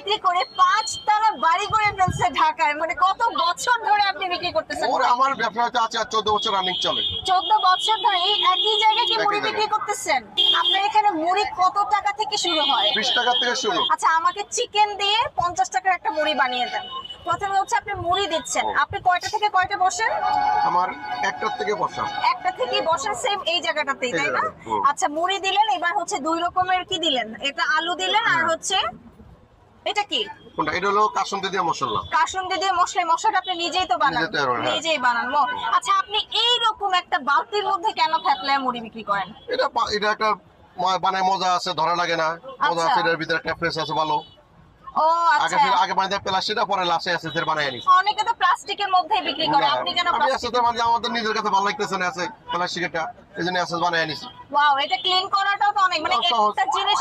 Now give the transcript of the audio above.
বিক্রি করে 5 তলা বাড়ি করে ফেলছে ঢাকায়। মানে কত বছর ধরে আপনি বিক্রি করতেছেন? ওর আমার ব্যবসাটা আছে 14 বছর রানিং চলে। 14 বছর ধরে এই একই জায়গায় কি মুড়ি একই বিক্রি জায়গায়। করতেছেন? আপনার এখানে মুড়ি কত টাকা থেকে শুরু হয়? 20 টাকা থেকে শুরু। আচ্ছা, আমাকে চিকেন দিয়ে 50 টাকার একটা মুড়ি বানিয়ে দেন। প্রথমে হচ্ছে আপনি মুড়ি দিচ্ছেন, আপনি কয়টা থেকে কয়টা বসেন? আমার 1টার থেকে বসা। একটা থেকে বসেন, সেম এই জায়গাটাতেই, এই তাই না? জায়গাটায়, হুম। আচ্ছা, মুড়ি দিলেন, এবার হচ্ছে দুই রকমের কি দিলেন? এটা আলু দিলেন আর হচ্ছে এটা কি? কোনটা? এটা হলো কাসুন্দি দিয়ে মশলা। কাসুন্দি দিয়ে মশলাটা আপনি নিজেই তো বানান? নিজে তৈরি, হ্যাঁ। নিজেই বানান। আচ্ছা, আপনি এই রকম একটা বালতির মধ্যে কেন থ্যাপলায় মুড়ি বিক্রি করেন? এটা একটা বানায় মজা আছে, ধরা লাগে না, মজা আচ্ছা। আছে, এটার ভিতরে একটা ফ্রেশ আছে ভালো। ও আগে আচ্ছা, আগে বানাই প্লাস্টিকটা, পরে লাস্টে আছে ফের বানাই আনি। অনেকে তো প্লাস্টিকের মধ্যেই বিক্রি করে, আপনি কেন আমি আছে প্লাস্টিক? তো মানে আমাদের নিজের কাছে ভালো লাগতেছে না, আছে প্লাস্টিকটা, এই জন্য আছে বানাই আনিছি। ওয়াও, এটা ক্লিন করাটাও তো অনেক, মানে সহজ। একটা জিনিস